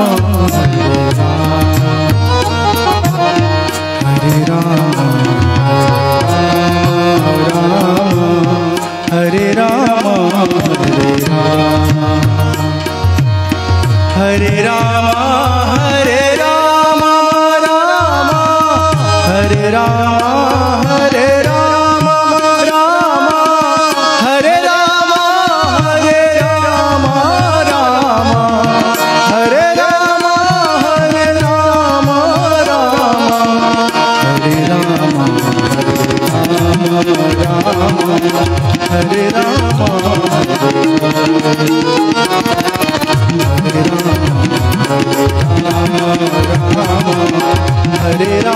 हरे राम हरे राम हरे राम हरे राम हरे राम हरे राम राम हरे राम हरे राम राम हरे राम हरे राम राम हरे राम हरे राम हरे राम हरे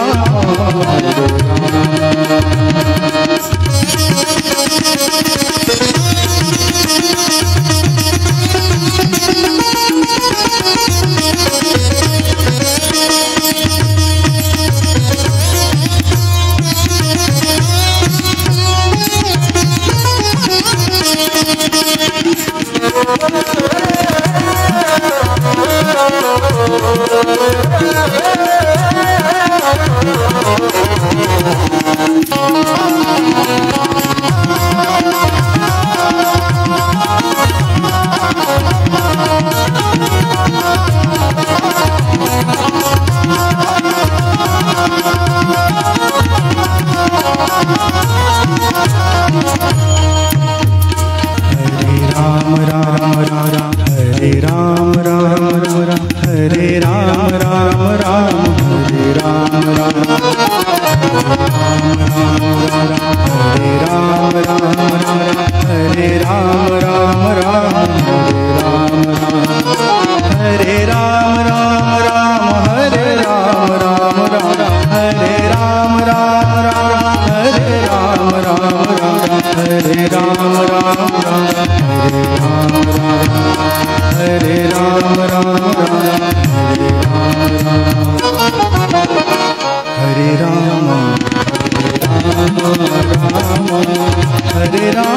राम हरे राम हरे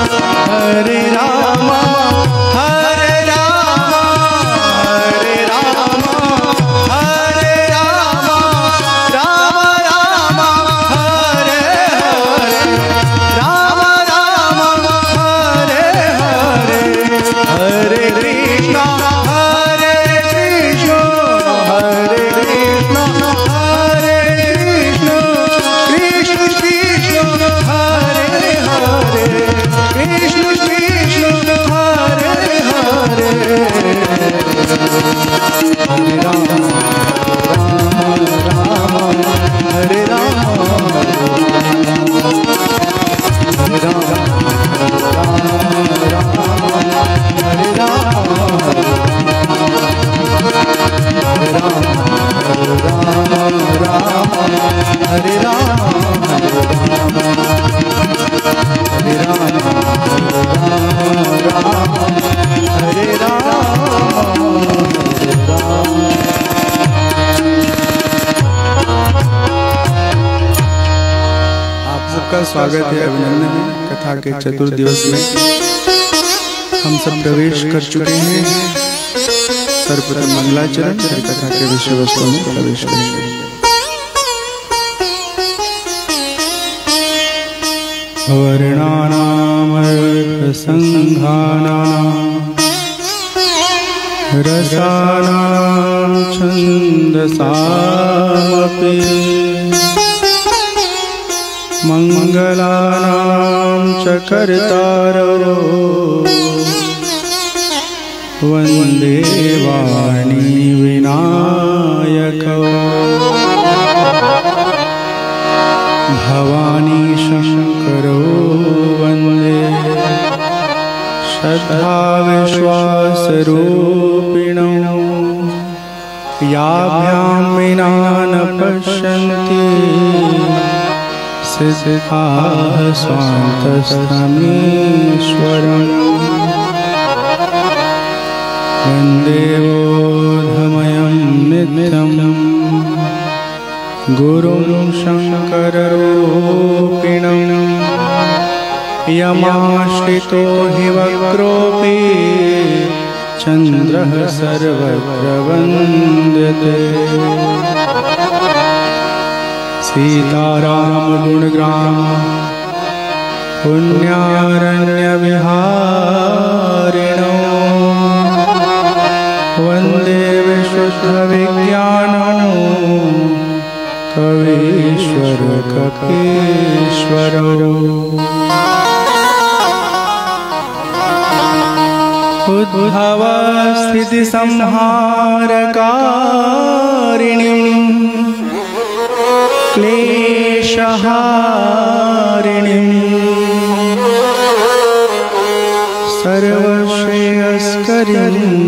राम हरे राम हरे राम हरे राम राम राम हरे हरे राम राम हरे हरे हरे कृष्णा हरे कृष्णा हरे कृष्ण कृष्ण कृष्ण हरे हरे कृष्ण कृष्ण हरे हरे हरे राम राम हरे राम हरे राम हरे राम हरे राम हरे राम हरे आप सबका स्वागत है, अभिनंदन है। कथा के चतुर्थ दिवस में हम सब प्रवेश कर चुके हैं। सर्वप्रथम मंगलाचरण फिर कथा के विषय वस्तु में प्रवेश करेंगे। वर्णानामर्थसंघानां रसानां छन्दसामपि मंगलानां च कर्तारो वन्दे वाणी विनायकौ। भवानी शंकरो वन्दे श्रद्धा विश्वासरूपिणौ। याभ्यां विना न पश्यन्ति सिद्धाः स्वान्तस्थमीश्वरम्। वन्दे बोधमयं नित्यं गुरुं शङ्कररूपिणं। यमाश्रितो हि वक्रोऽपि चन्द्रः सर्वत्र वन्द्यते। सीताराम गुणग्राम पुण्यारण्यविहारिणो। वन्दे विशुद्धविज्ञानो कवीश्वर कपीश्वरो। उद्भव स्थिति संहारकारिणीं क्लेशहारिणीं सर्वश्रेयस्करीं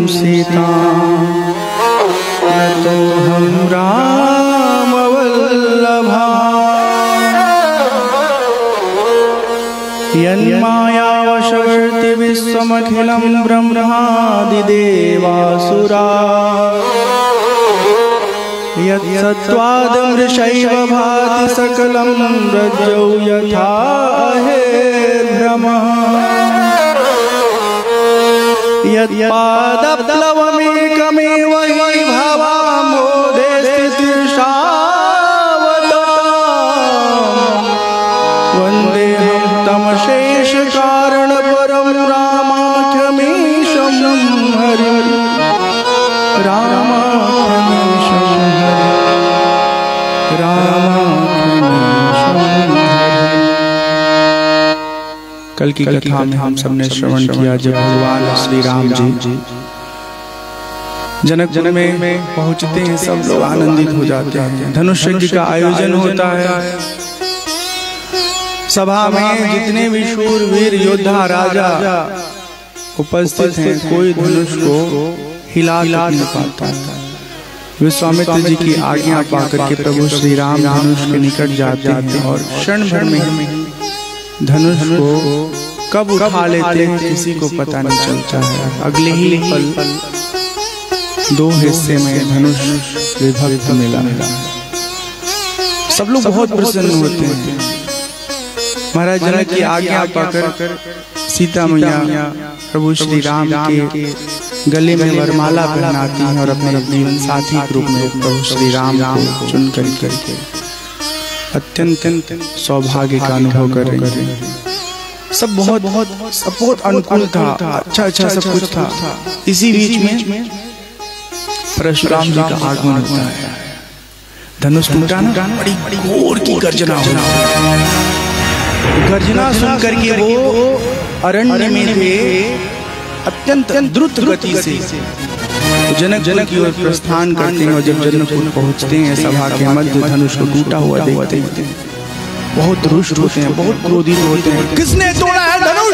सीतां नतोऽहं रामवल्लभा। यन्मायावशवर्ति विश्वमखिलं ब्रह्मादिदेवासुरा। यत्सत्त्वादमृषैव भाति सकलं रज्जौ यथा हेर्भ्रमः। यत्पादप्लवमेकमेव हि भवाम्भोधे स्थितिर्षावताम्। वन्देऽहं तमशेषकारणपरं रामाख्यमीशं हरिं। रामाख्यमीशं हरिं। रामाख्यमीशं हरिं। कल की कथा में हम सबने श्रवण किया जब भगवान श्री राम जी जनकपुर में पहुंचते हैं, सब लोग आनंदित हो जाते हैं। धनुष यज्ञ का आयोजन होता है। सभा में जितने भी शूरवीर योद्धा राजा उपस्थित हैं, कोई धनुष को हिला नहीं पाता है। विश्वामित्र जी की आज्ञा पाकर के प्रभु श्री राम धनुष के निकट जाते हैं और क्षण भर में धनुष को कब उठा लेते हैं किसी को पता नहीं चलता है। अगले ही पल दो हिस्से में धनुष विभक्त मिला। सब लोग बहुत प्रसन्न होते हैं। महाराज जनक की आज्ञा पाकर सीता मैया प्रभु श्री राम के गले में वरमाला पहनाती हैं और अपने जीवन साथी के रूप में प्रभु श्री राम को चुन करके अत्यंत सौभाग्य का अनुभव कर रही हैं। सब बहुत अनुकूल था, अच्छा सब कुछ था। इसी बीच में परशुराम जी का आगमन होता है। धनुष टूटा ना, बड़ी घोर की गर्जना हो। गर्जना सुन करके वो अरण्य में थे, अत्यंत द्रुत गति से जनक की ओर प्रस्थान करते हैं। और जब जनकपुर पहुंचते हैं, सभा के मध्य धनुष को टूटा हुआ देखते हैं। बहुत रुष्ट होते हैं, बहुत क्रोधित होते हैं। किसने तोड़ा है धनुष?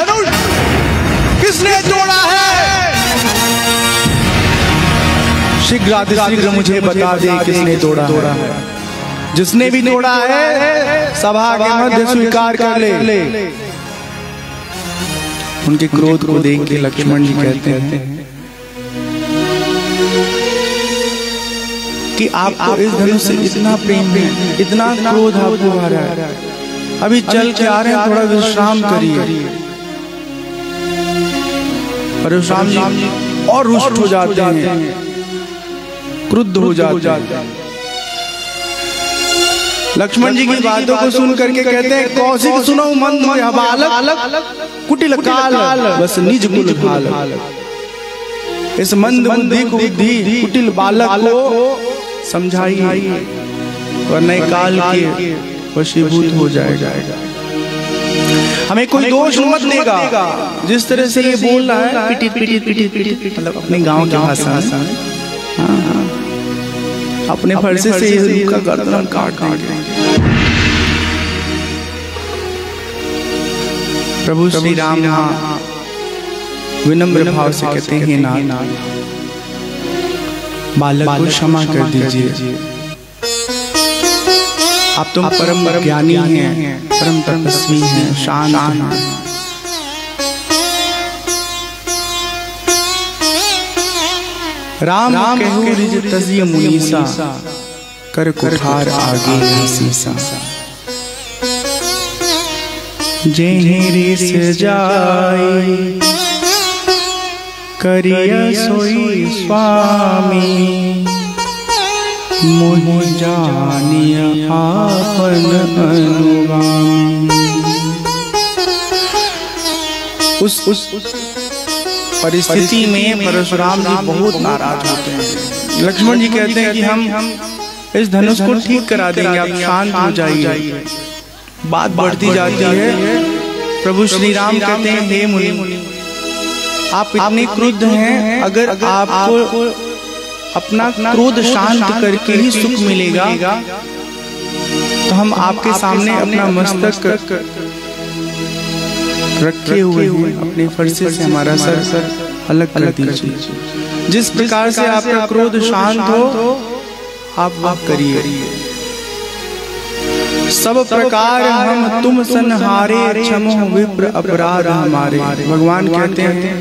किसने तोड़ा है? शीघ्र मुझे बता दे किसने तोड़ा है। जिसने भी तोड़ा है सभा के मध्य स्वीकार कर ले। उनके क्रोध को देख के लक्ष्मण जी कहते हैं कि आपको इस धनुष से इतना प्रेम है, इतना क्रोध आपको आ रहा है, अभी चल के आ रहे हैं, थोड़ा विश्राम करिए। परशुराम जी और रुष्ट हो जाते हैं। क्रुद्ध हो जाते हैं। लक्ष्मण जी की बातों को सुन करके कहते हैं, कौशिक सुनो मंद बालक, कुटिल काल बस निज कुल भाल। इस मंद बुद्धि को बुद्धि कुटिल बालक को समझाइए, वरना काल के वशीभूत हो जाएगा। हमें कोई दोष मत देगा। जिस तरह से ये बोल रहा है पिटित पिटित पिटित पिटित, मतलब अपने गांव की भाषा में, अपने फरसे से का गर्दन काट देंगे। प्रभु श्री राम विनम्र भाव से कहते हैं, नाथ बालक को क्षमा कर दीजिए। आप तुम परम ज्ञानी हैं, परम तपस्वी हैं, शांत हैं। राम कहू रिज तजिय मुनीसा, कर कुठार आगे सीसा। जेहि रिस जाई करिया सोई स्वामी, मोहि जानिय आपन अनुगामी। उस परिस्थिति में परशुराम जी बहुत नाराज होते हैं। लक्ष्मण जी कहते हैं कि हम इस धनुष को ठीक करा देंगे, आप शांत हो जाइए। बात बढ़ती जाती है। प्रभु श्री राम कहते हैं, हे मुनि, आप इतने क्रुद्ध हैं, अगर आपको अपना क्रोध शांत करके ही सुख मिलेगा तो हम आपके सामने अपना मस्तक रखे हुए हैं, अपने फरसे से हमारा सर अलग कर दीजिए। जिस प्रकार से आपका क्रोध शांत हो आप करिए। सब प्रकार हम तुम संहारे, क्षमो विप्र अपराध हमारे। भगवान कहते हैं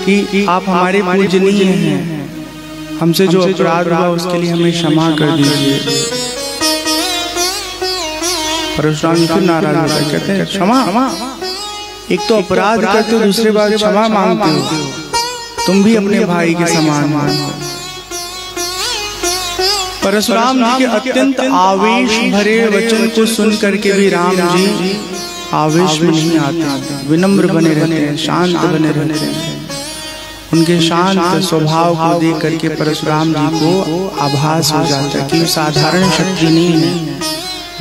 कि आप हमारे पूजनीय हैं, हमसे जो अपराध हुआ उसके लिए हमें क्षमा कर दीजिए। परशुराम जी फिर नाराज होकर कहते हैं, क्षमा? एक तो अपराध करते हो, दूसरे बार क्षमा मांगते हो। तुम भी अपने भाई के समान हो। परशुराम जी के अत्यंत आवेश भरे वचन को सुन करके भी राम जी आवेश में नहीं आते, विनम्र बने रहते हैं, शांत बने रहते हैं। उनके शांत स्वभाव को देख करके परशुराम जी को आभास हो जाता है कि साधारण शक्ति नहीं है,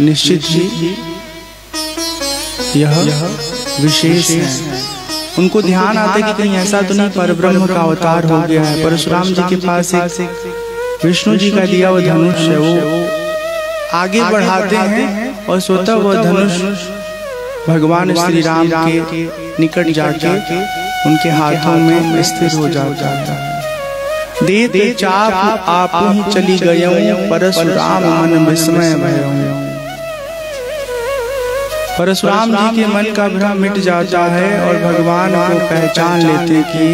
निश्चित ही यह विशेष है। उनको ध्यान आता है कि कहीं ऐसा तो नहीं परब्रह्म का अवतार हो गया है। परशुराम जी के पास एक विष्णु जी का दिया हुआ धनुष है, वो आगे बढ़ाते हैं और स्वतः वह धनुष भगवान श्री राम के निकट जाके उनके हाथों में स्थिर हो जाता है। देते चाप आप ही चली गयऊं, परशुराम मन विस्मय भयऊं। परशुराम जी के मन का भ्रम मिट जाता है और भगवान को पहचान लेते कि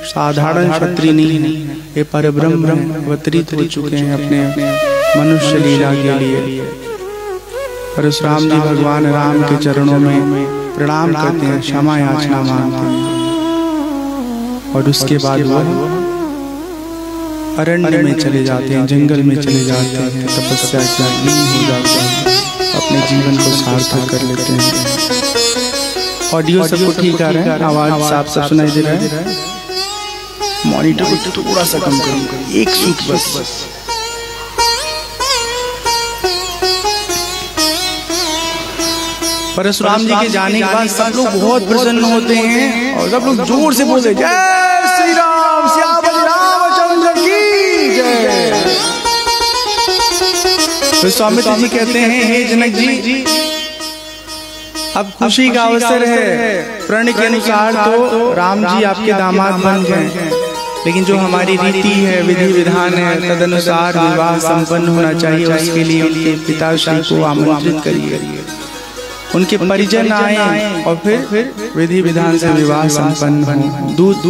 साधारण क्षत्रिय नहीं है, ये परब्रह्म अवतरित हो चुके हैं अपने मनुष्य लीला के लिए। परशुराम जी भगवान राम के चरणों में प्रणाम करते हैं, क्षमा याचना मांगते हैं और उसके बाद वो अरण्य में चले जाते हैं, जंगल में चले जाते हैं, तपस्या की लीन हो जाते हैं, अपने जीवन को सार्थक कर लेते हैं। ऑडियो सबको ठीक आ रहा है? आवाज साफ साफ सुनाई दे रहा है? मॉनिटर को थोड़ा सा कम करो, एक सूट बस। परशुराम जी के जाने के बाद सब लोग बहुत प्रसन्न होते हैं और सब लोग जोर से बोलते हैं, जय श्री राम, सियावर रामचंद्र की जय। विश्वामित्र जी कहते हैं, हे जनक जी, अब खुशी का अवसर है। प्रण के अनुसार तो राम जी आपके दामाद बन गए, लेकिन जो हमारी रीति है, विधि विधान है, तदनुसार विवाह संपन्न होना चाहिए। उसके लिए उनके पिताश्री को आमंत्रित करिए, उनके परिजन आए और फिर विधि विधान से विवाह संपन्न हो। दूत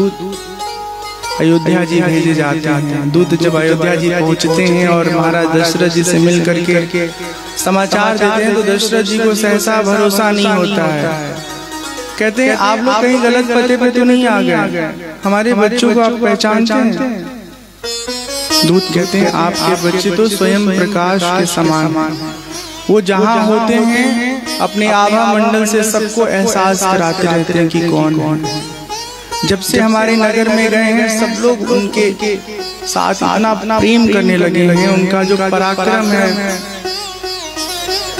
अयोध्या जी भेजे जाते हैं। दूत जब अयोध्या जी पहुंचते हैं और महाराज दशरथ जी से मिल करके समाचार देते हैं तो दशरथ जी को सहसा भरोसा नहीं होता है। कहते हैं, आप लोग कहीं गलत पते पे तो नहीं आ गए? हमारे बच्चों को आप पहचानते हैं? दूत कहते हैं आपके बच्चे तो स्वयं प्रकाश के समान, वो जहाँ होते हैं अपने आभा मंडल से सबको एहसास कराते रहते हैं कि कौन है। जब से हमारे नगर में गए हैं सब लोग उनके साथ अपना प्रेम करने लगे हैं। उनका जो पराक्रम है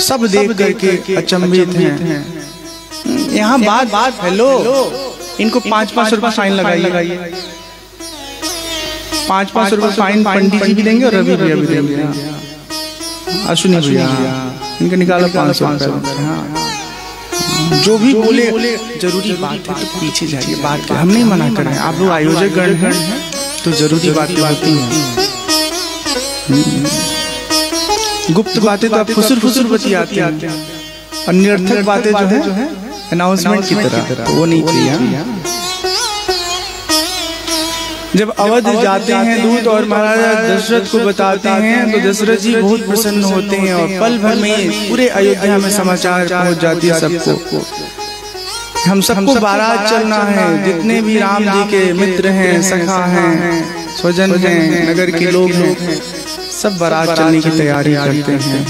सब देख करके अचंभित हैं। यहाँ बात हेलो, इनको 5-5 रुपए फाइन लगाइए। 5-5 रुपए फाइन पंडित जी भी देंगे और रवि भैया भी देंगे। अश्विनी भैया इनका निकालो 500 रुपए। जो भी बोले जरूरी बात है तो पीछे जाइए, बात हम नहीं मना कर रहे हैं। आप लोग आयोजक गण हैं तो जरूरी बातें होती हैं। गुप्त बातें तो आप फुसुर बतियाते हैं और निरर्थक बातें जो है अनाउंसमेंट की तरह, तो वो नहीं चाहिए। जब अवध जाते हैं दूत और महाराजा दशरथ को बताते हैं तो दशरथ जी बहुत प्रसन्न होते हैं और पल भर में पूरे अयोध्या में समाचार पहुंच जाती है सबको। हम सबको बारात चलना है, जितने भी राम जी के मित्र हैं, सखा हैं, स्वजन हैं, नगर के लोग हैं, सब बारात चलने की तैयारी करते हैं।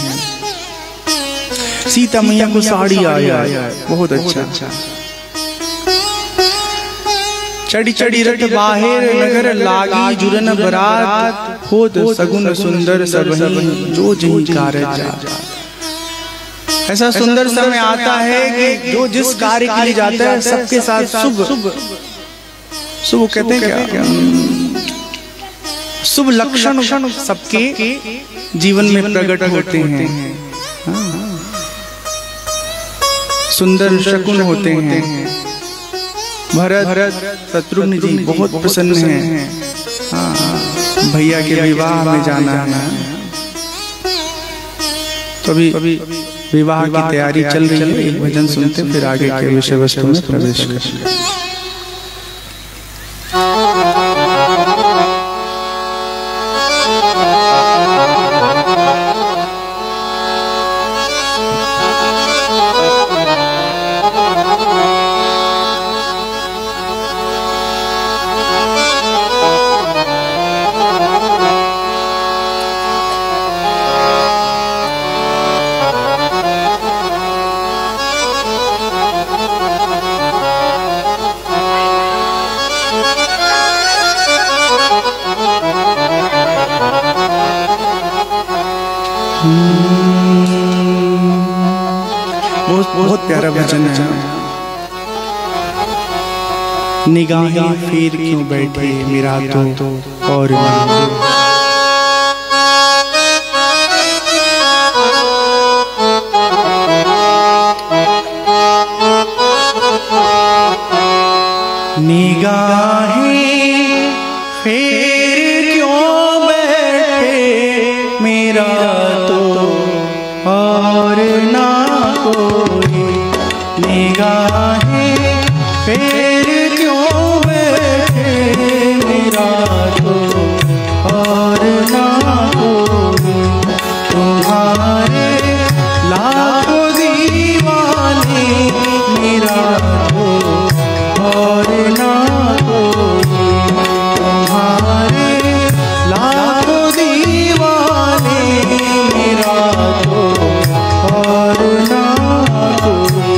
सीता मैया को साड़ी आया, बहुत अच्छा। चढ़ी रट बाहेर नगर लागी जुरन बरात, होत सगुन सुंदर सबहि जो जिहि कारज जात। ऐसा सुंदर समय आता है कि जो जिस कार्य के लिए जाता है सबके साथ शुभ कहते हैं क्या, शुभ लक्षण सबके जीवन में प्रकट होते हैं। सुंदर शकुन होते हैं। भरत शत्रुघ्न जी बहुत प्रसन्न हैं। भैया के विवाह में जाना है, तो अभी विवाह की तैयारी चल रही है। एक भजन सुनते फिर आगे के विषय वस्तु में प्रवेश करेंगे। बहुत प्यारा भजन है। निगाहें फेर क्यों बैठे मेरा तो और निगाहें फेर क्यों बैठे मेरा तो और ना कोई। निगाहें फेर क्यों बैठे मेरा तो और ना कोई। तुम्हारे लाखों दीवाने मेरा तो और ना कोई। तुम्हारे लाखों दीवाने मेरा तो और ना कोई।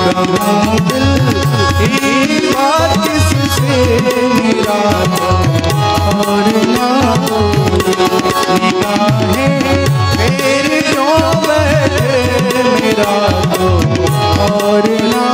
कहूँ दिल की बात किससे मेरा और ना निगाहें मेरे जो बैठे मेरा और ना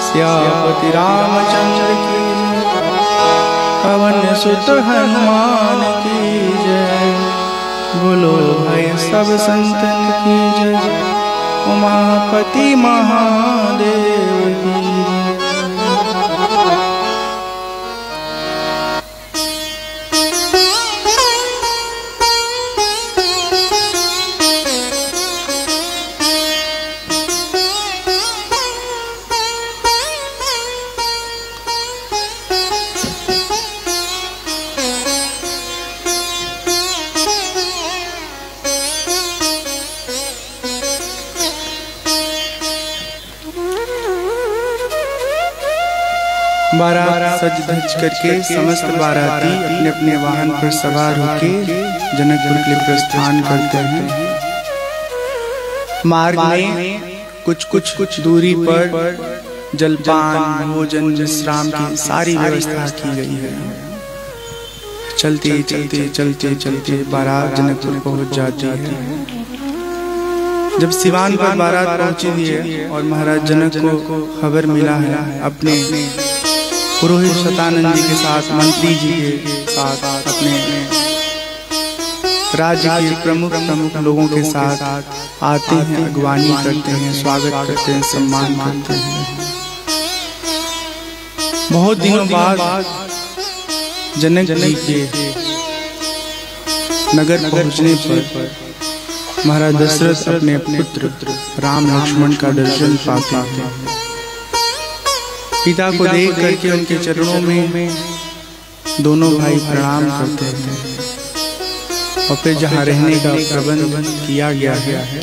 सियापति रामचंद्र की पवन सुत हनुमान की जय। बोलो भाई सब संतन की जय। उमापति महादेव की जय। बारात सज धज करके समस्त बाराती अपने अपने वाहन पर सवार होकर जनकपुर के लिए प्रस्थान करते हैं। मार्ग में कुछ दूरी पर जलपान भोजन विश्राम की सारी व्यवस्था की गई है। चलते चलते चलते चलते बारात जनकपुर पहुंच जाती है। जब सिवान पर बारात पहुंची है और महाराज जनक को खबर मिला है अपने पुरोहित शतानंद जी के साथ, मंत्री जी के साथ, अपने राज्य के प्रमुख लोगों के साथ आते हैं, अगवानी करते हैं, स्वागत करते हैं, सम्मान करते हैं। बहुत दिनों बाद जनक जी के नगर पहुंचने पर महाराज दशरथ अपने पुत्र राम लक्ष्मण का दर्शन पाते हैं। पिता को देख करके उनके चरणों में दोनों भाई प्रणाम करते हैं और फिर जहाँ रहने का प्रबंध किया गया है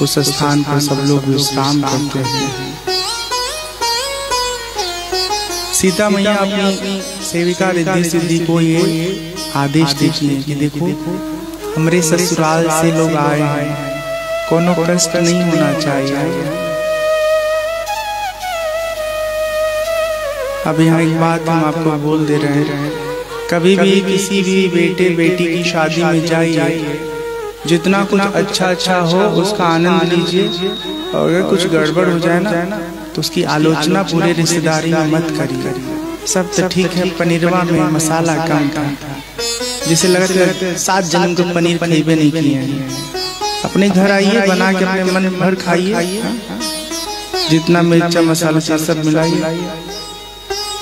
उस स्थान पर सब लोग विश्राम करते हैं। सीता मैया अपनी सेविका रिद्धि सिद्धि को ये आदेश देती है कि देखो हमारे ससुराल से लोग आए हैं, कोनो कष्ट नहीं होना चाहिए। अब यहाँ एक बात हम आपको बोल दे रहे हैं, कभी भी किसी भी बेटे बेटी की शादी में जाइए, जितना कुछ अच्छा हो उसका आनंद लीजिए, और अगर कुछ गड़बड़ हो जाए ना तो उसकी आलोचना पूरे रिश्तेदारी में मत करिए। सब तो ठीक है, पनीरवा में मसाला कम था, जिसे लगता है 7 जन्म को पनीर खरीबे नहीं किए हैं। अपने घर आइए, बना के अपने मन भर खाइए, जितना मिर्चा मसाला से सब मिलाइए।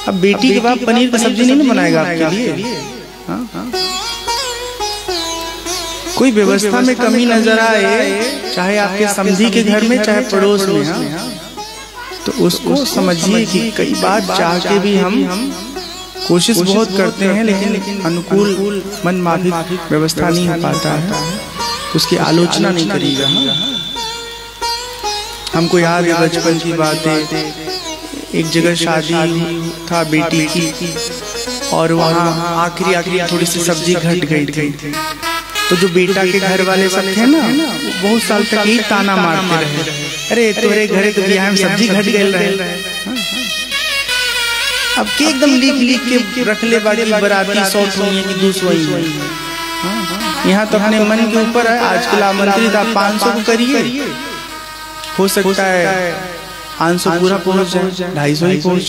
अब बेटी के बाप पनीर का सब्जी नहीं बनाएगा आपके लिए। कोई व्यवस्था में कमी नजर आए, चाहे आपके समधी के घर में चाहे पड़ोस में, तो उसको समझिए कि कई बार चाह के भी हम कोशिश बहुत करते हैं, लेकिन अनुकूल मन माफिक व्यवस्था नहीं हो पाता है, उसकी आलोचना नहीं करिएगा। हमको याद है बचपन की बातें, एक जगह शादी था बेटी की, और वहाँ आखिरी थोड़ी सी सब्जी घट गई थी, तो जो बेटा के घर वाले सब थे ना, बहुत साल तक ही ताना मारते रहे, अरे तोरे घरे तो बियाह में सब्जी घट गई रहे। अब के एकदम लिख के रख ले, बाकी बराती 100 हुई कि 200 हुई। यहाँ तो अपने मन के ऊपर है, आजकल आमंत्रित आप 500 को करिए, हो सकता है 500 पूरा पहुंच जाए, 250 ही पहुंच।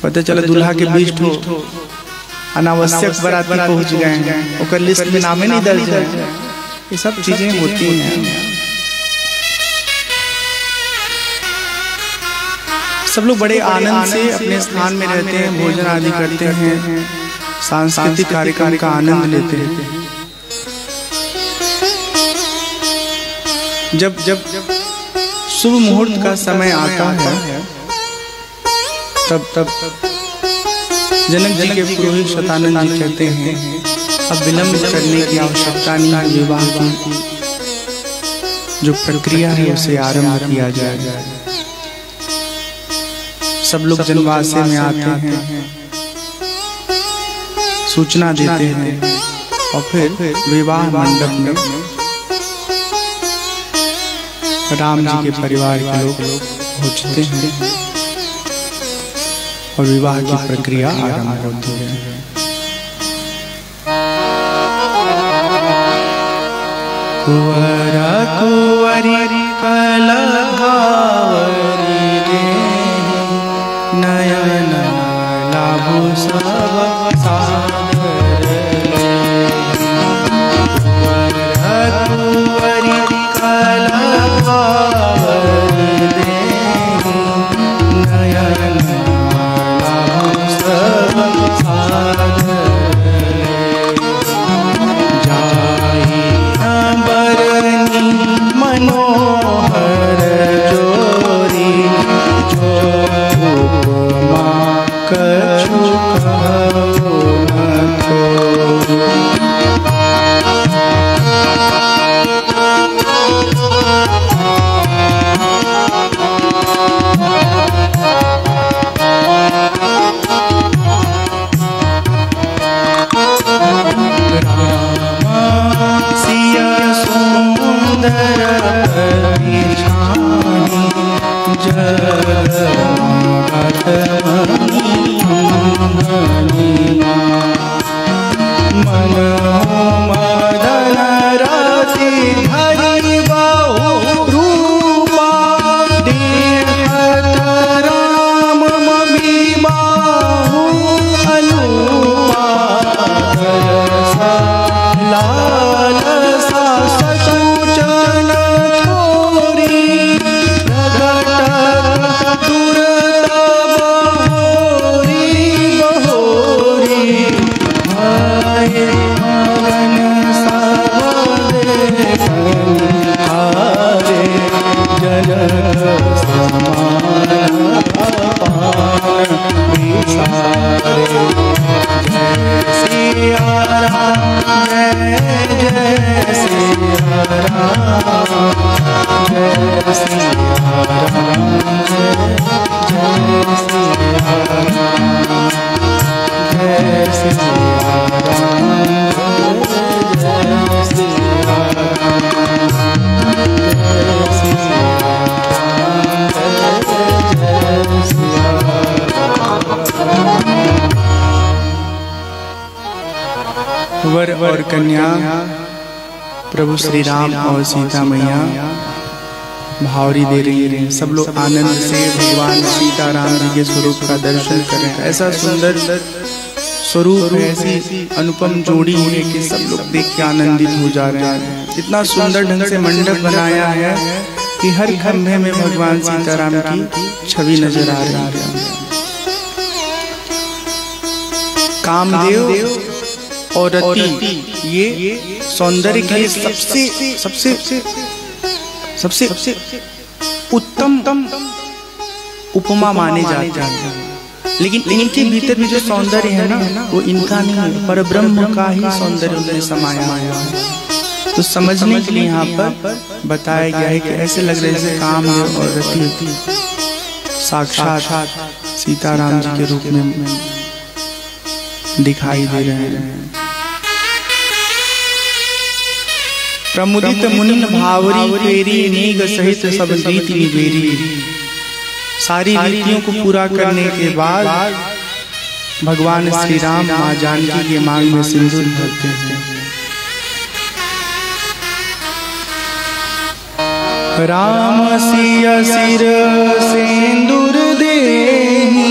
पता चला दूल्हा के 20 ठो अनावश्यक बराती पहुंच गए हैं, और लिस्ट में नाम नहीं दर्ज है। ये सब चीजें होती हैं। सब लोग बड़े आनंद से अपने स्थान में रहते हैं, भोजन आदि करते हैं, सांस्कृतिक कार्यक्रम का आनंद लेते हैं। जब शुभ मुहूर्त का समय आता है, तब जनक जी के पुरोहित शतानंद जी कहते हैं, अब विलंब करने की आवश्यकता नहीं है, विवाह की जो प्रक्रिया है उसे आरंभ किया जाए। सब लोग जनवासे में आते हैं, सूचना देते हैं, और फिर विवाह मंडप में राम जी के परिवार के लोग पहुंचते हैं और विवाह की प्रक्रिया आरंभ होती है। कुंवरा कुंवरी कलभावरी नयन लाभो सब सादर कुंवरा कुंवरी कलभावरी नयन लाभो सब सादर जाहि बरनी मनोहर जोरी जो उपमा कछु कहु न थोरी। वर और कन्या प्रभु श्री राम और सीता मैया भावरी दे रही है। सब लोग आनंद से भगवान सीता राम जी के स्वरूप का दर्शन करें। ऐसा सुंदर स्वरूप ऐसी अनुपम जोड़ी है कि सब लोग देख के आनंदित हो जा रहे हैं। इतना सुंदर ढंग से मंडप बनाया है कि हर खंभे में भगवान सीताराम की छवि नजर आ रही है। कामदेव और रति ये सौंदर्य के सबसे उत्तम उपमा माने जाते हैं, लेकिन इनके भीतर में जो सौंदर्य है ना वो इनका नहीं है, पर ब्रह्म का ही सौंदर्य उनमें समाया है। तो समझने के लिए यहाँ पर बताया गया है कि ऐसे लग रहे जैसे काम और रति साक्षात सीताराम जी के रूप में दिखाई दे रहे हैं। प्रमुदित मुनिन भावरी फेरी नेग सहित सब रीति निबेरी। सारी रीतियों को पूरा करने के बाद भगवान श्री राम माँ जानकी के मांग में सिंदूर भरते हैं। राम सिया सिर सिंदूर देहि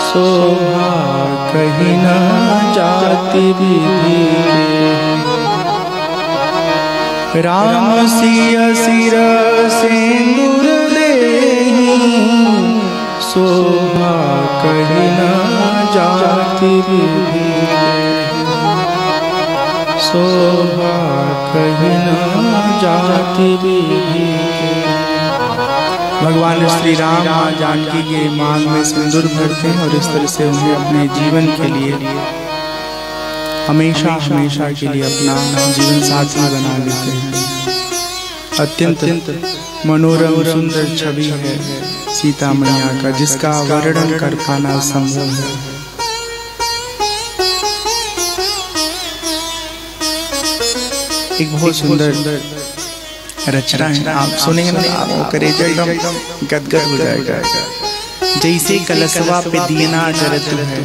शोभा कहीं न जाति विधि। राम सिया सिर सिंदूर शोभा कहीं न जाति विधि। शोभा कहीं न जाति विधि। भगवान श्री राम माँ जानकी के मांग में सिंदूर भरते हैं और इस तरह से उन्हें अपने जीवन के लिए हमेशा के लिए अपना जीवन साथी बना लेते हैं। अत्यंत मनोरम सुंदर छवि है सीता मैया का, जिसका वर्णन कर पाना संभव है। एक बहुत सुंदर रचना है, आप सुनेंगे ना आप करेजा एकदम गदगद हो जाएगा। जैसे कलशवा पे दियना जरत है,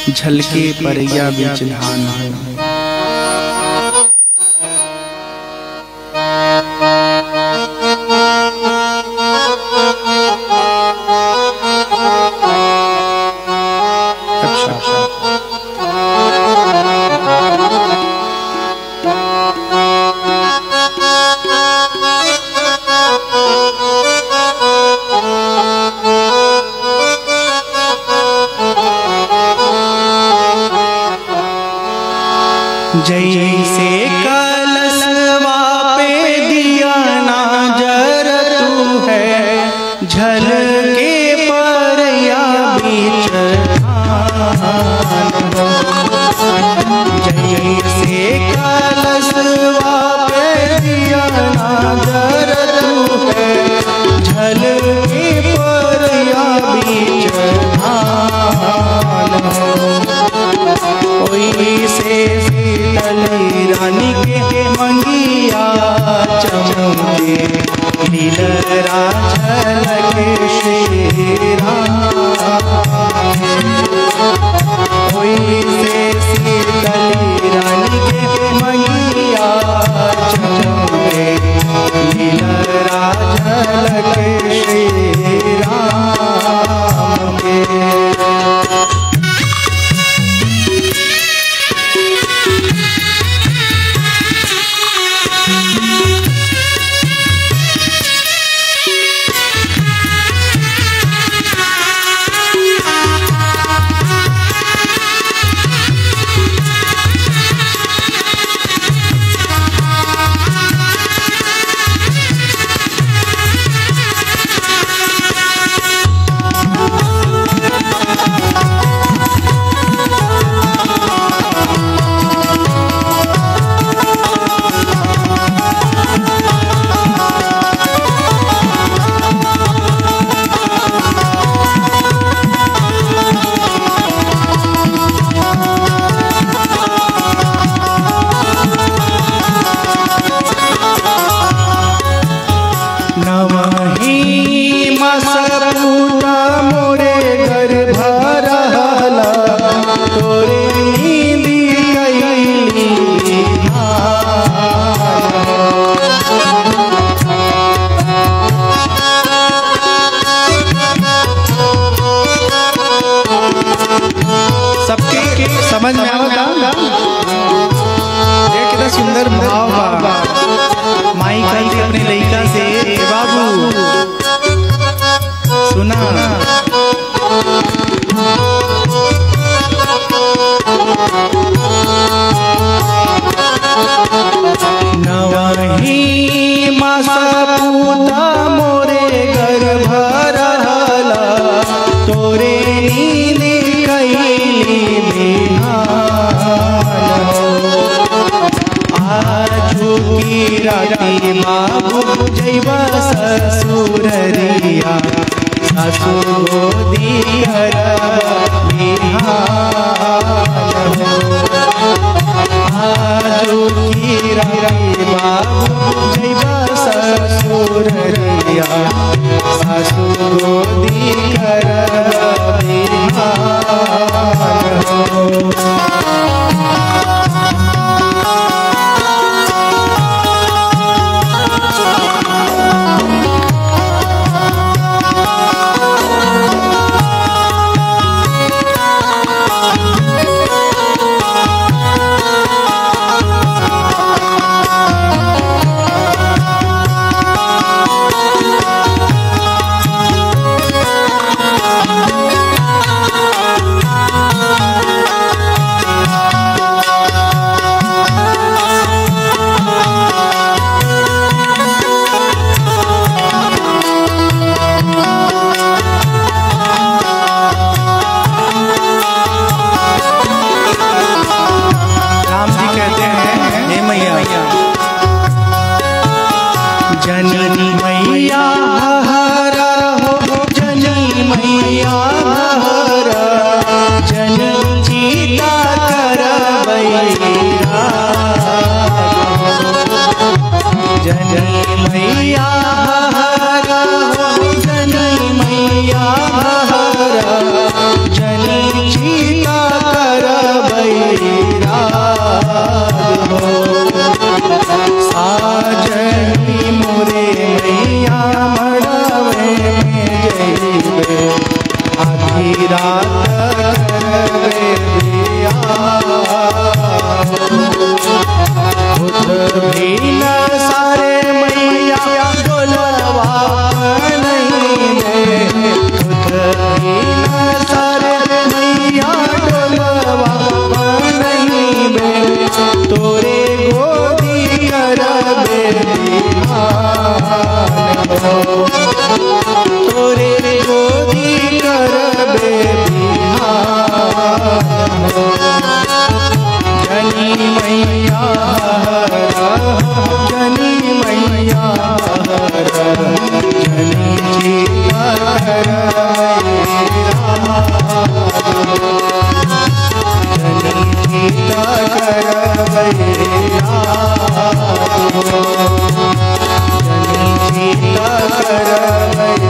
झलके परैया बीच धान है। जैसे कलशवा पे दिया ना जरतू है, झलके परैया बीच धान हो। जैसे कलशवा पे दिया ना जरतू है, झलके परैया बीच धान हो। से शीतली रानी के मंगिया चमके, नीलरा झलके श्री राम। से शीतली रानी के मंगिया चमके, नीलरा झलके श्री राम के। सुंदर भाव बा। माई कहती अपने लड़का से, बाबू सुना नवही मासा पूता मोरे गर्भ रहला, तोरे नींद कैली बिहान। आजू की राती बाबू जैबा ससुररिया, सासु गोदी करब बिहान। आजू की राती बाबू जैबा ससुररिया, सासु गोदी करब बिहान। जननी मैया हरा हो, जननी मैया हरा, जननी चीता करबैरा। जननी मैया हरा हो, जननी मैया हरा, जननी चीता करबैरा। साजनी मोरे मैया मड़वे में जइबे, आधी रात करबे बियाह। खुद भी न सारे मैया डोलवा नहीं में, खुद भी न सारे मैया डोलवा नहीं में, तोरे गोदी करबे बिहान। तोरे गोदी करबे बिहान। जनी मैया जनी मैया जनी चीता करबैरा, जनी चीता करबैरा, जनी चीता करबैरा।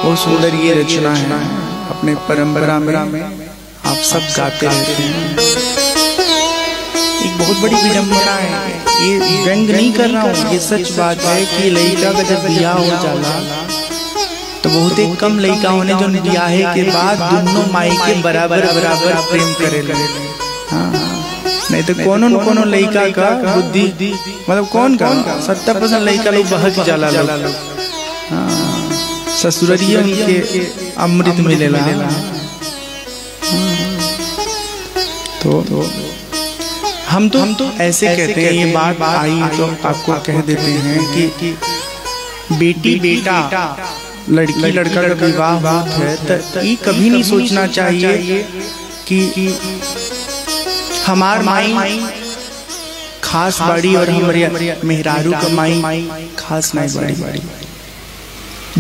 बहुत सुंदर ये रचना है, अपने परंपरा में आप सब गाते रहते हैं। एक बहुत बड़ी विडंबना है, ये व्यंग नहीं कर रहा हूँ, ये सच बात है कि लड़का का जब ब्याह हो जाला तो बहुत ही कम लड़का होने जो ब्याहे के बाद दोनों माई के बराबर बराबर प्रेम करेला। हाँ, नहीं तो कोनो न कोनो लड़का का बुद्धि, मतलब कौन का 70% लड़का लोग बहक जाला लोग। ससुररिया उनके अमृत मिलेला। तो हम तो ऐसे कहते हैं, ये बात आई तो आपको कह देते हैं कि बेटी बेटा लड़की लड़का का विवाह होता है तो ये कभी नहीं सोचना चाहिए कि हमार माई खास बड़ी और हमारे मेहरारू का माई खास नहीं बड़ी।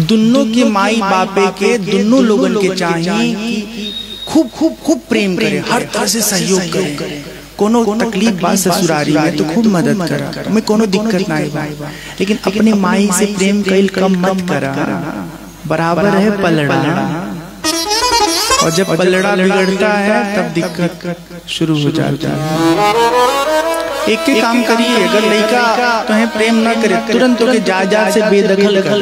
दोनों के माई बापे के दोनों लोगन के चाहिए कि खूब खूब खूब प्रेम करे, हर तरह से सहयोग करे। कोनो तकलीफ बा ससुरारी में तो खूब मदद करा, में कोनो दिक्कत नहीं बा, लेकिन अपने माई से प्रेम कईल कम मत करा। बराबर है पलड़ा, और जब पलड़ा बिगड़ता है तब दिक्कत शुरू हो जाता है। एक के काम करिए, अगर लड़का तुम्हें प्रेम ना करे तुरंत तो के जा से बेदखल कर,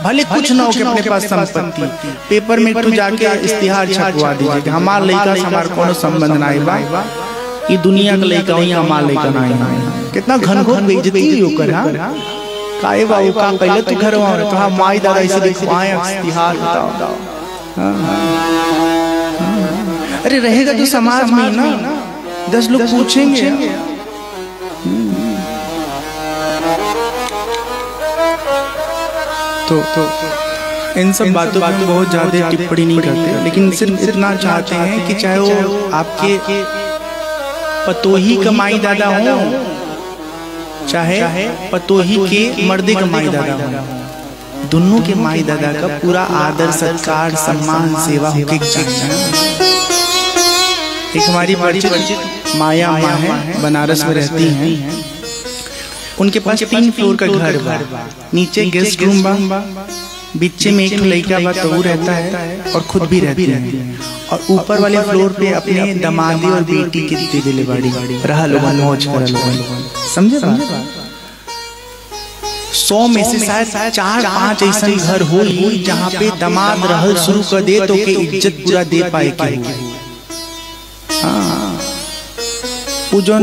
भले कुछ ना हो के अपने पास संपत्ति, पेपर में तो जाके इश्तिहार छपवा दीजिए कि हमार लड़का से हमार कोनो संबंध ना बा, ये दुनिया का लड़का वही हमार लड़का ना। कितना घनघोर बेइज्जती होकर काहे बाबू का पहले तो घर वहां तो हम माई दादा इसे दिखवाए इश्तिहार बताओ। अरे रहेगा तो समाज में ना, 10 लोग पूछेंगे। तो इन सब बातों पर बहुत ज्यादा टिप्पणी नहीं करते, लेकिन सिर्फ इतना चाहते हैं कि चाहे वो आपके पतोही कमाई दादा हो, चाहे पतोही के मर्दे कमाई दादा हो, दोनों के माई दादा का पूरा आदर सत्कार सम्मान सेवा होके चाहिए। एक हमारी परिचित माया माँ है, बनारस में रहती हैं। उनके पास 3 फ्लोर का घर बा, नीचे गेस्ट रूम बा, बीच में एक लड़का बा तो वो रहता है और खुद भी रहती है, और ऊपर वाले फ्लोर पे अपने दमादी और बेटी की दिले बाड़ी रहा लोग मौज कर लोग। समझे 100 में से शायद 4-5 ऐसा घर हो जहाँ पे दमाद रहल शुरू कर दे तो के इज्जत पूरा दे पाए के। जोन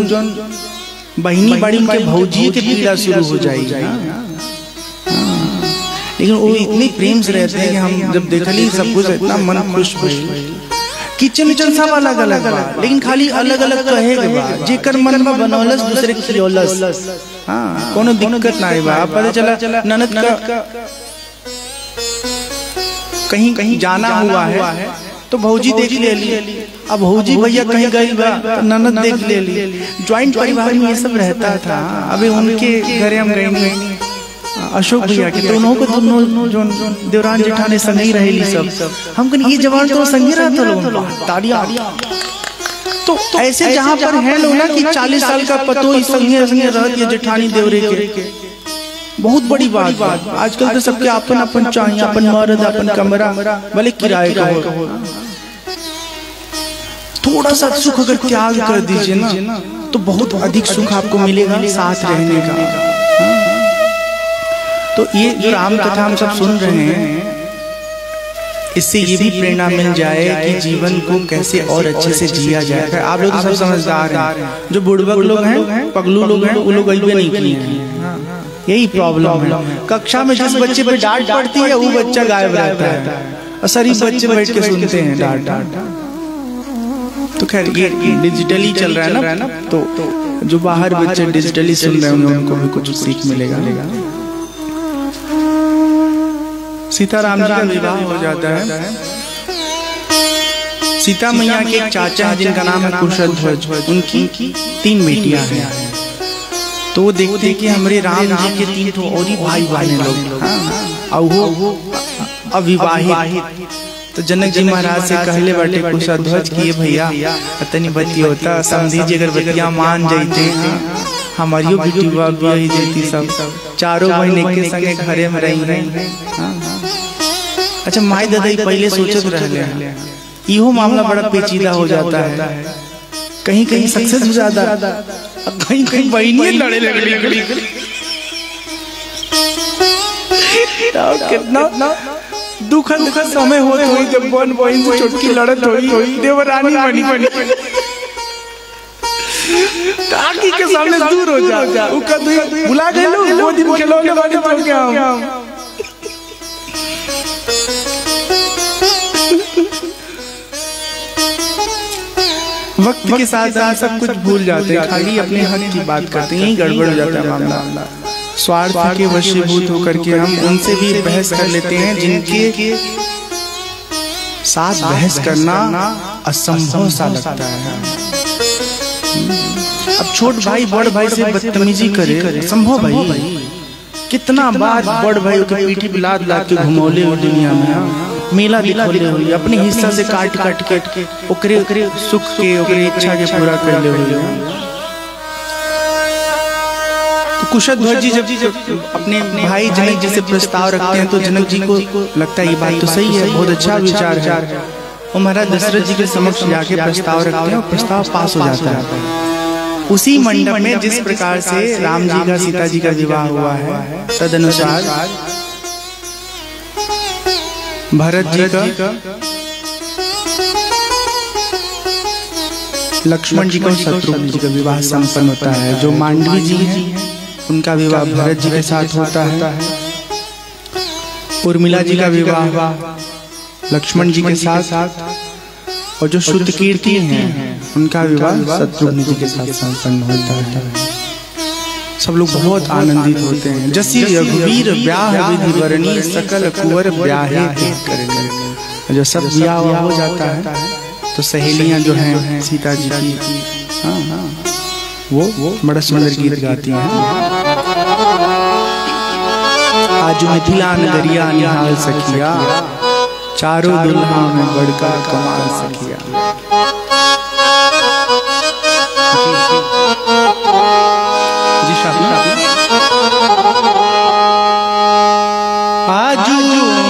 बहिनी बड़ी के भौजी के पीड़ा शुरू हो जाएगी, लेकिन वो इतने प्रेम से रहते हैं कि हम जब देखली सब कुछ इतना मन खुश हुई। किचन सब अलग अलग लेकिन खाली अलग अलग कहेगा जेकर मन में बनौलस दूसरे खिलौलस। हाँ कोनो दिक्कत ना है बा। पता चला ननद का कहीं जाना हुआ है तो भौजी देख ले ली, अब भौजी भैया कहीं गई बा तो ननद देख ले ली। ज्वाइंट परिवार में ये सब रहता था। अभी उनके घरे हम गए अशोक भैया के, तो उन्होंने दोनों जो देवरान जेठानी संगी रहेली सब। हम कहीं ये जवान तो संगी रहता लोग ताड़ियां। तो ऐसे जहाँ पर है लोग ना कि 40 साल का पतो इस संगे संगे रहती है जेठानी देवरे के, बहुत बड़ी बात। आजकल तो सबके अपन अपन चाहिए, अपन मर्द अपन कमरा भले किराए का हो। थोड़ा सा सुख अगर त्याग कर दीजिए ना तो बहुत अधिक सुख आपको मिलेगा साथ रहने का। तो ये जो राम कथा हम सब सुन रहे हैं, इससे ये भी प्रेरणा मिल जाए कि जीवन को कैसे और अच्छे से जिया जाए। आप लोग तो सब समझदार हैं, जो बुढ़बक लोग हैं पगलू लोग हैं वो लोग अभी नहीं किए हैं। यही प्रॉब्लम है। कक्षा में जिस बच्चे पे डांट पड़ती है वो बच्चा गायब रहता है और सारी बच्चे बैठ के सुनते हैं डांट। तो खैर ये डिजिटली चल रहा है ना, तो जो बाहर बच्चे डिजिटली सुन रहे होंगे उनको भी कुछ सीख मिलेगा। सीताराम जी का विवाह हो जाता है। सीता मैया के एक चाचा है जिनका नाम है कुशध्वज, उनकी 3 बेटियां हैं। तो वो देखते हैं कि हमारे राम जी के 3 और ही भाई बहन लोग और वो अविवाहित। तो जनक जी महाराज से कहले बाटे कुशध्वज कि भैया तनी बती होता समझी अगर बतिया मान जाते हमारियो बेटी भी जाती, सब चारों बहन के संगे घरे में रही। अच्छा माई दादा पहले सोचत रहे, इहो मामला बड़ा पेचीदा हो जाता है। कहीं कहीं सक्सेस हो जाता, कहीं कहीं बहनियां लड़े लगली। कितना दुखद समय होते हुई जब बहन से छोटकी लड़त हुई देवरानी बनी ताकि के सामने दूर हो जा। उका बुला गए लोग वो दिन खिलौने वाले तो क्या वक्त के साथ साथ सब कुछ भूल जाते हैं, खाली अपने हक की बात करते हैं। यही गड़बड़ हो जाता है मामला। स्वार्थ के वशीभूत होकर के हम उनसे भी बहस कर लेते हैं जिनके साथ बहस करना असंभव सा लगता है। अब छोट भाई बड़ भाई से बदतमीजी करे संभव भाई? कितना बार बड़ भाई के पीठी पे लाद के घुमौले हो दुनिया में, मेला दिखौले हुई, अपने हिस्सा से काट के ओकरे सुख के ओकरे इच्छा के पूरा कर ले हुई। तो कुशध्वज जी जब अपने भाई जनक जी से प्रस्ताव रखते हैं तो जनक जी को लगता है ये बात तो सही है, बहुत अच्छा विचार है। वो महाराज दशरथ जी के समक्ष जाके प्रस्ताव रखते हैं और प्रस्ताव पास हो जाता है। उसी मंडप में जिस प्रकार से राम जी का सीता जी का विवाह हुआ है तदनुसार भरत जी का लक्ष्मण जी का शत्रुघ्न जी का विवाह संपन्न होता है। जो मांडवी जी हैं उनका विवाह भरत जी के साथ होता है। उर्मिला जी का विवाह लक्ष्मण जी के साथ, और जो श्रुतकीर्ति हैं उनका विवाह शत्रुघ्न जी के साथ संपन्न होता है। सब लोग बहुत आनंदित होते हैं। जसी रघुवीर ब्याह विधि वरणी सकल कुंवर ब्याहे करेंगे। जब सब ब्याह हो जाता है तो सहेलियां जो हैं सीता जी की वो बड़ा सुंदर गीत गाती हैं। आज मिथिला नगरिया निहाल सखिया, चारों दुल्हा में बड़का कमाल सखिया। आज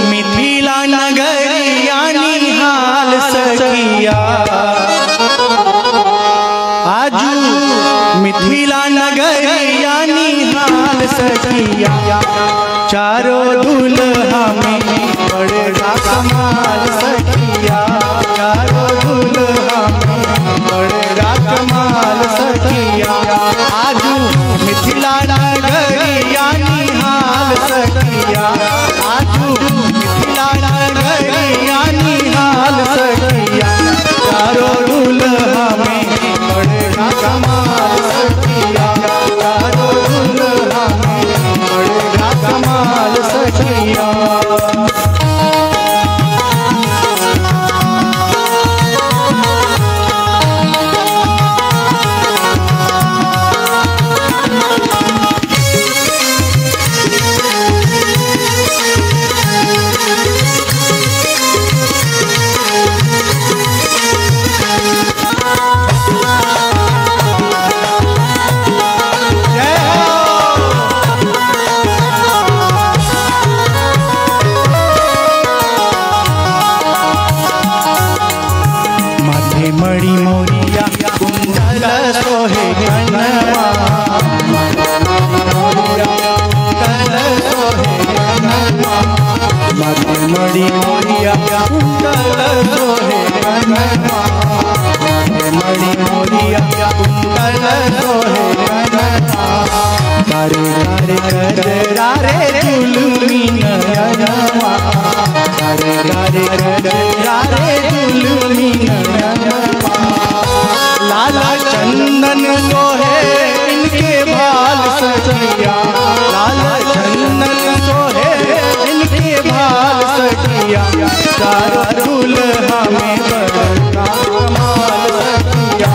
मिथिला नगरिया निहाल सखिया, आज मिथिला नगरिया निहाल सखिया, चारों दुल्हा में बड़का कमाल सखिया, चारों दुल्हा में बड़का कमाल सखिया। आज मिथिला नगरिया निहाल सखिया, आज मिथिला नगरिया निहाल सखिया, चारों दुल्हा में बड़का कमाल सखिया, चारों दुल्हा में बड़का कमाल सखिया। मणि मोरिया कुंडल सोहे कनवा, कुंडल सोहे कनवा, मणि मोरिया कुंडल सोहे कनवा, मणि मोरिया कुंडल सोहे कनवा। तारे तारे कजरा रे जुलमी नयनवा, तारे तारे कजरा रे जुलमी नयनवा। लाला चंदन सोहे इनके बाल सखिया, लाला चंदन सोहे इनके बाल सखिया, चारों दुल्हा में बड़का कमाल सखिया,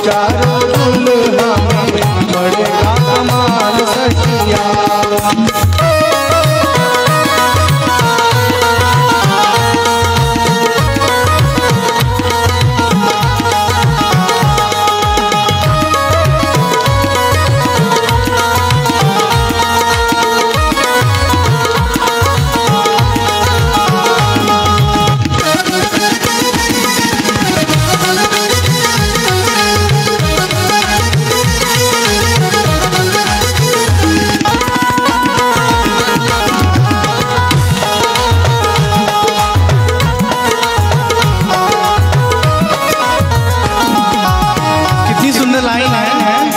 चारों दुल्हा में बड़का कमाल सखिया।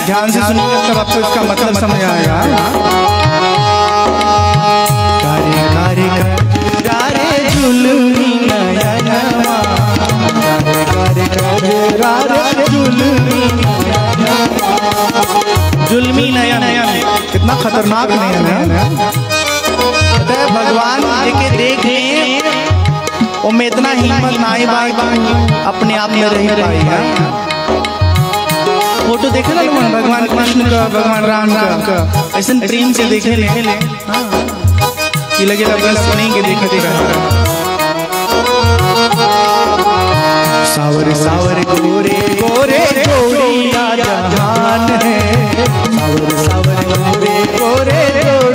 ध्यान से सुनिएगा तब आपको इसका मतलब समझ आएगा। कारे कारे कारे जुलमी नयनवा, कारे कारे जुलमी नयनवा। जुलमी नयन कितना खतरनाक नयन है। भगवान के देख लें वो में इतना हिम्मत ना आई बात अपने आप में रह पाई है। फोटो देखे ना लोग भगवान कृष्ण का, भगवान राम का, ऐसे प्रेम से देखे ले ये लगेगा बस नहीं के देखते रहा। सावर सावर गोरे गोरे जोड़िया जहान है, सावर सावर गोरे गोरे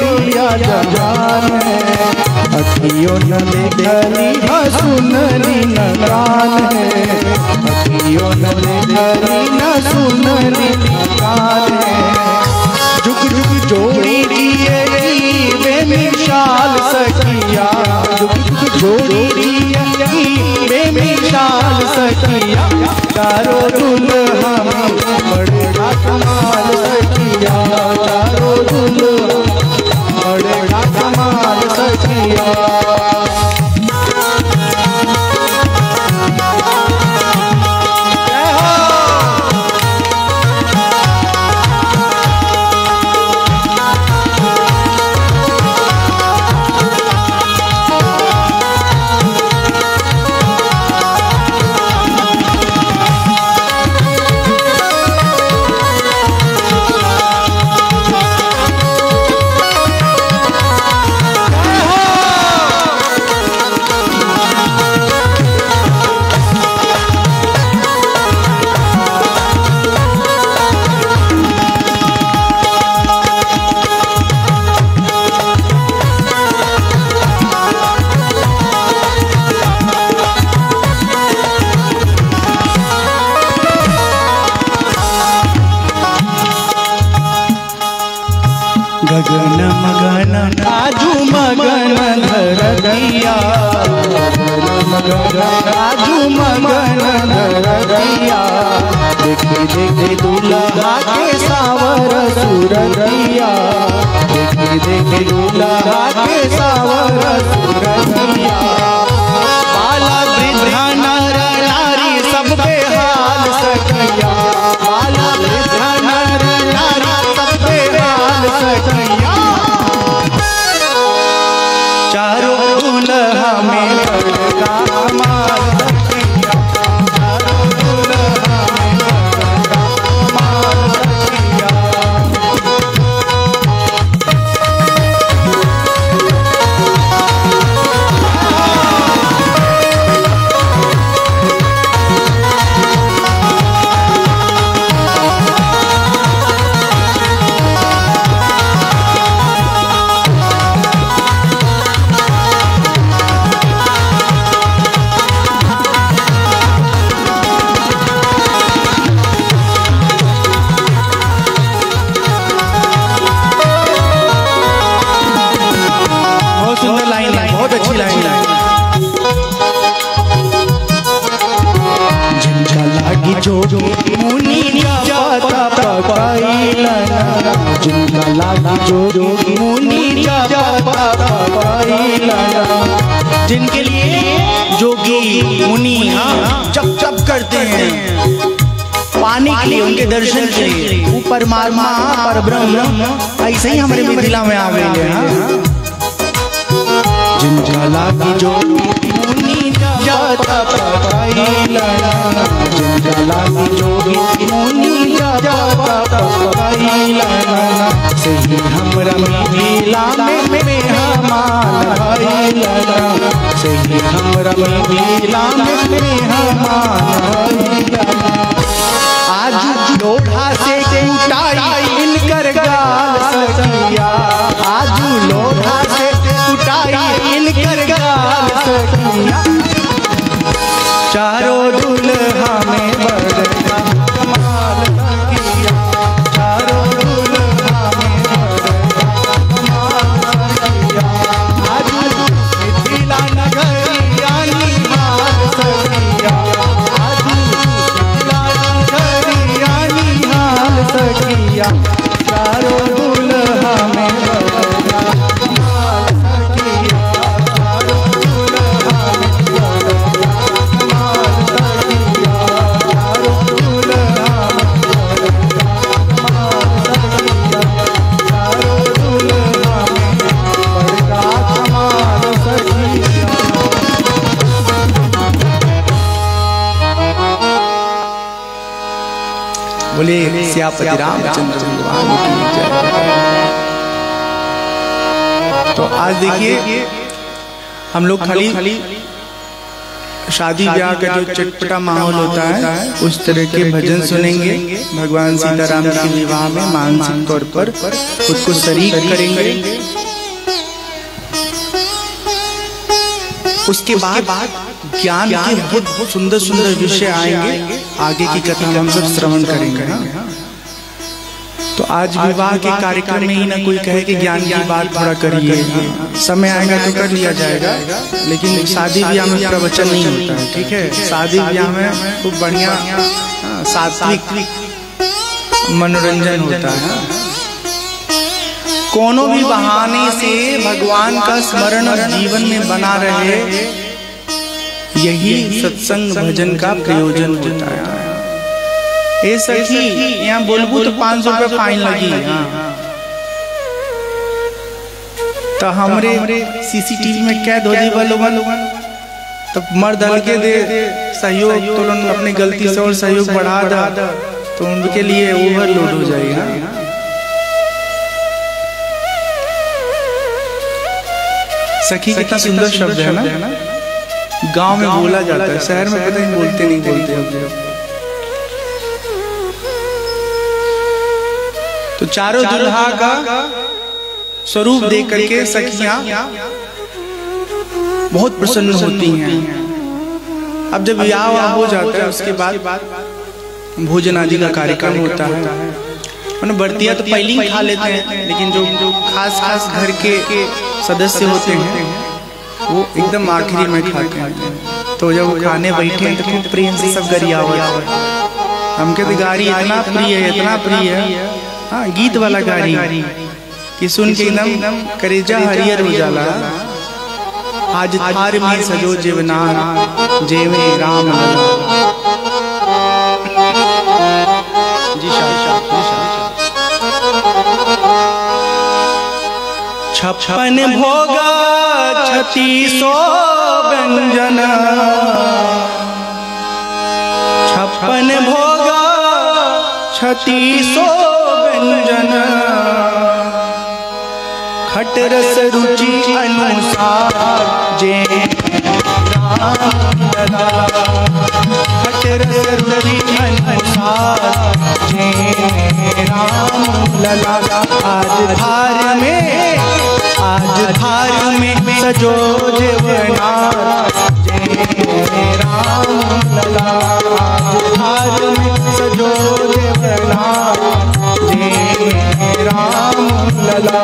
जोड़िया जहान है। अखियों न देखली न सुनली न कान है, अखियों न देखली न सुनली न कान है। जुग जुग जोड़ी दिए बेमिसाल सखी, सखिया, जोड़ी बेमिसाल सखिया, चारों दुल्हा बड़ेगा कमाल सखिया, चारों दुल्हा बड़ेगा कमाल सखिया। गगन मगन आजू मगन धरतिया, आजू मगन धरतिया, देखे देखे दुल्हा के सावर सूरतिया, देखे देखे दुल्हा के सावर सूरतिया। बाला वृद्धा नर नारी सब बेहाल सखिया, बाला वृद्धा नर नारी सब बेहाल सखिया, चारों दुल्हा में बड़का कमाल सखिया, चारों दुल्हा में बड़का कमाल सखिया। बहुत अच्छी लाइन है। जिनका लागी जोगी मुनि जाता पाइला, जिनका लागी जोगी मुनि जाता पाइला, जिनके लिए जोगी मुनि जप जप करते हैं पाने के लिए, उनके दर्शन के लिए, वो परमात्मा परब्रह्म ऐसे ही हमारे मिथिला में आ गए हैं। जिनका लागी जोगी मुनि जाता पाइला, जिनका लागी जोगी मुनि जाता पाइला, सही हमरा मिथिला में मेहमान आइला, सही हमरा मिथिला में मेहमान आइला। आज लोढ़ा से कुटाई इनकर गाल सखिया, आज लोढ़ा से कुटाई इनकर गाल सखिया, चारों दुल्हा में बड़का कमाल सखिया, चारों दुल्हा में बड़का कमाल सखिया। आज मिथिला नगरिया निहाल सखिया, आज मिथिला नगरिया निहाल सखिया, चारों दुल्हा में बड़का कमाल सखिया, चारों दुल्हा में बड़का कमाल सखिया, चारों दुल्हा में बड़का कमाल सखिया, चारों दुल्हा में बड़का कमाल सखिया। बोले सियापति रामचंद्र भगवान की जय। तो आज देखिए हम लोग खाली शादी ब्याह का जो चटपटा माहौल होता है उस तरह के भजन सुनेंगे, भगवान सीताराम के विवाह में मानसिक तौर पर खुद को शरीक करेंगे। उसके बाद ज्ञान के बहुत सुंदर सुंदर विषय आएंगे, आगे की कथा हम सब श्रवण करेंगे। तो आज विवाह के कार्यक्रम में ही ना कोई कहे कि ज्ञान की बात थोड़ा करिए, समय आएगा तो कर लिया जाएगा, लेकिन शादी ब्याह में प्रवचन नहीं होता है, ठीक है। शादी ब्याह में खूब बढ़िया सात्विक मनोरंजन होता है। कोनो भी बहाने से भगवान का स्मरण जीवन में बना रहे, यही सत्संग भजन का प्रयोजन होता है। ए सखी यहाँ बोलबू तो 500 रुपये फाइन लगी। तो हमरे सीसीटीवी में कैद हो जाए लोगन, तब मर्द हल्के दे सहयोग तो अपनी गलती से और सहयोग बढ़ा दा तो उनके लिए ओवरलोड हो जाएगा। सखी कितना सुंदर शब्द है ना, गांव में बोला जाता है, शहर में पता नहीं बोलते नहीं बोलते। तो चारों दुल्हा का स्वरूप देख करके सखियां बहुत प्रसन्न होती हैं। अब जब ब्याह हो जाता है उसके बाद भोजन आदि का कार्यक्रम होता है। बर्तिया तो पहले ही खा लेते हैं, लेकिन जो खास खास घर के सदस्य होते हैं वो एकदम आखिरी में खाते हैं। तो जब वो खाने बैठे हैं तो खूब प्रेम से सब गरियावत, हमके तो गाड़ी इतना प्रिय है, इतना प्रिय है, हाँ गीत वाला गाड़ी कि सुन के एकदम करेजा हरियर हो जाला। आज थार में सजो जीवनार जेवे राम लला। छप्पन भोगा 3600 व्यंजन, 56 भोगा 3600 व्यंजन, खट रस रुचि अनुसार जे राम लला। खट रस रुचि अनुसार जे राम लला। आज थार में सजो जीवनार जे राम लला। आज थार में सजो जीवनार जे राम लला।